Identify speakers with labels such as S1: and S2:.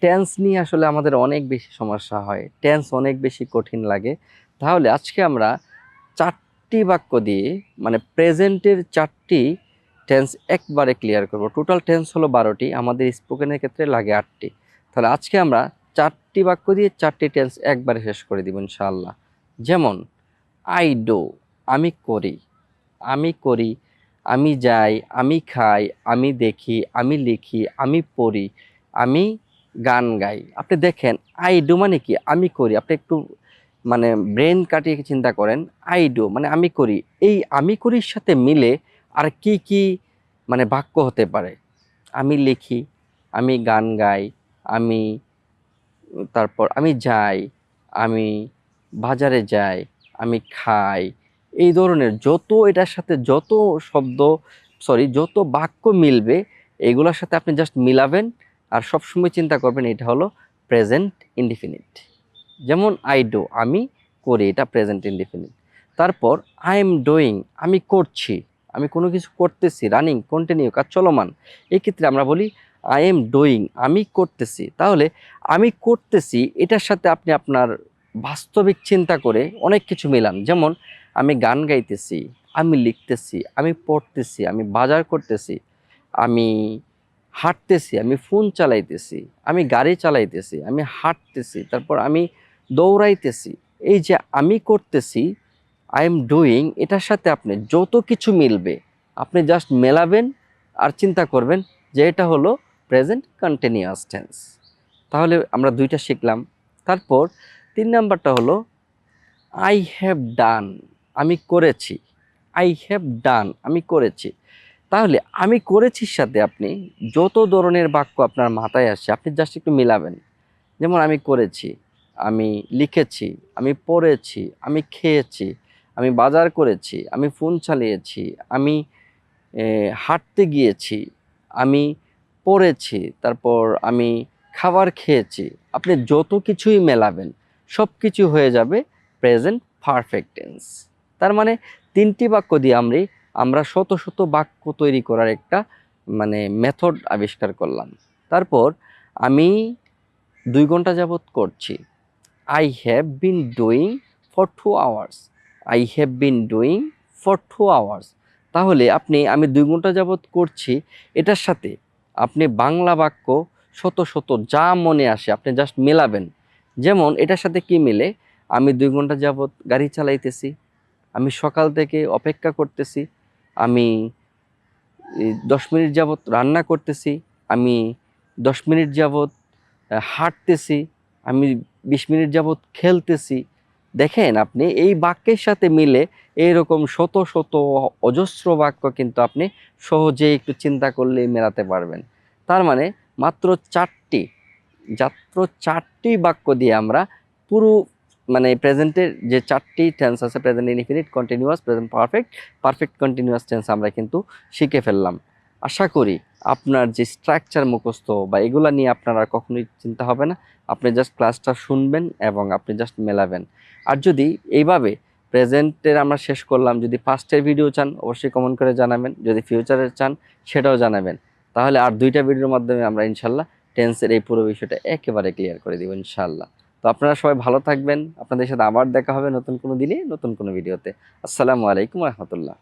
S1: Tense নিয়ে আসলে আমাদের অনেক বেশি সমস্যা হয়, টেন্স অনেক বেশি কঠিন লাগে। তাহলে আজকে আমরা 4টি বাক্য দিয়ে মানে প্রেজেন্টের 4টি টেন্স একবারে ক্লিয়ার করব। টোটাল টেন্স হলো 12টি, আমাদের স্পোকেনের ক্ষেত্রে লাগে 8টি। তাহলে আজকে আমরা 4টি বাক্য দিয়ে 4টি টেন্স একবারে শেষ করে দিব ইনশাআল্লাহ। যেমন আই ডু, আমি করি, আমি করি, আমি যাই, আমি খাই, আমি দেখি, আমি লিখি, আমি পড়ি, আমি গান গাই। আপনি দেখেন আই ডু মানে কি, আমি করি। আপনি একটু মানে ব্রেন কাটিয়ে চিন্তা করেন, আই ডু মানে আমি করি। এই আমি করির সাথে মিলে আর কি কি মানে বাক্য হতে পারে? আমি লিখি, আমি গান গাই, আমি তারপর আমি যাই, আমি বাজারে যাই, আমি খাই। এই ধরনের যত এটার সাথে যত শব্দ যত বাক্য মিলবে এগুলোর সাথে আপনি জাস্ট মিলাবেন। আর সবসময় চিন্তা করবেন এটা হলো প্রেজেন্ট ইনডিফিনিট। যেমন আই ডু, আমি করি, এটা প্রেজেন্ট ইনডিফিনিট। তারপর আই এম ডুইং, আমি করছি, আমি কোনো কিছু করতেছি, রানিং কন্টিনিউ কাজ চলমান। এই ক্ষেত্রে আমরা বলি আই এম ডুইং, আমি করতেছি। তাহলে আমি করতেছি এটার সাথে আপনি আপনার বাস্তবিক চিন্তা করে অনেক কিছু মিলান। যেমন আমি গান গাইতেছি, আমি লিখতেছি, আমি পড়তেছি, আমি বাজার করতেছি, আমি হাঁটতেছি, আমি ফোন চালাইতেছি, আমি গাড়ি চালাইতেছি, আমি হাঁটতেছি, তারপর আমি দৌড়াইতেছি। এই যে আমি করতেছি, আই এম ডুইং, এটার সাথে আপনি যত কিছু মিলবে আপনি জাস্ট মেলাবেন আর চিন্তা করবেন যে এটা হলো প্রেজেন্ট কন্টিনিউয়াস টেন্স। তাহলে আমরা 2টা শিখলাম। তারপর 3 নাম্বারটা হলো আই হ্যাভ ডান, আমি করেছি, আই হ্যাভ ডান, আমি করেছি। তাহলে আমি করেছির সাথে আপনি যত ধরনের বাক্য আপনার মাথায় আসছে আপনি জাস্ট একটু মিলাবেন। যেমন আমি করেছি, আমি লিখেছি, আমি পড়েছি, আমি খেয়েছি, আমি বাজার করেছি, আমি ফোন চালিয়েছি, আমি হাঁটতে গিয়েছি, আমি পড়েছি, তারপর আমি খাবার খেয়েছি। আপনি যত কিছুই মেলাবেন সব কিছু হয়ে যাবে প্রেজেন্ট পারফেক্ট টেন্স। তার মানে 3টি বাক্য দিয়ে আমরা শত শত বাক্য তৈরি করার একটা মানে মেথড আবিষ্কার করলাম। তারপর আমি 2 ঘন্টা যাবত করছি, I have been doing for 2 hours, I have been doing for 2 hours. তাহলে আমি 2 ঘন্টা যাবত করছি এটার সাথে আপনি বাংলা বাক্য শত শত যা মনে আসে আপনি জাস্ট মেলাবেন। যেমন এটার সাথে কি মিলে, আমি 2 ঘন্টা যাবত গাড়ি চালাইতেছি, আমি সকাল থেকে অপেক্ষা করতেছি, আমি 10 মিনিট যাবত রান্না করতেছি, আমি 10 মিনিট যাবত হাঁটতেছি, আমি 20 মিনিট যাবত খেলতেছি। দেখেন আপনি এই বাক্যের সাথে মিলে এরকম শত শত অজস্র বাক্য কিন্তু আপনি সহজেই একটু চিন্তা করলেই মেলাতে পারবেন। তার মানে মাত্র 4টি বাক্য দিয়ে আমরা পুরো মানে প্রেজেন্টের যে 4টি টেন্স আছে, present indefinite, continuous, present perfect, perfect continuous tense আমরা কিন্তু শিখে ফেললাম। আশা করি আপনার যে স্ট্রাকচার মুখস্থ বা এগুলা নিয়ে আপনার আর কখনোই চিন্তা হবে না। আপনি জাস্ট ক্লাসটা শুনবেন এবং আপনি জাস্ট মেলাবেন। আর যদি এইভাবে প্রেজেন্টের আমরা শেষ করলাম, যদি পাস্টের ভিডিও চান অবশ্যই কমেন্ট করে জানাবেন, যদি ফিউচারের চান সেটাও জানাবেন। তাহলে আর 2টা ভিডিওর মাধ্যমে আমরা ইনশাল্লাহ টেন্সের এই পুরো বিষয়টা একেবারে ক্লিয়ার করে দিব ইনশাল্লাহ। তো আপনারা সবাই ভালো থাকবেন, আপনাদের সাথে আবার দেখা হবে নতুন কোনো দিনে নতুন কোনো ভিডিওতে। আসসালামু আলাইকুম রহমতুল্লাহ।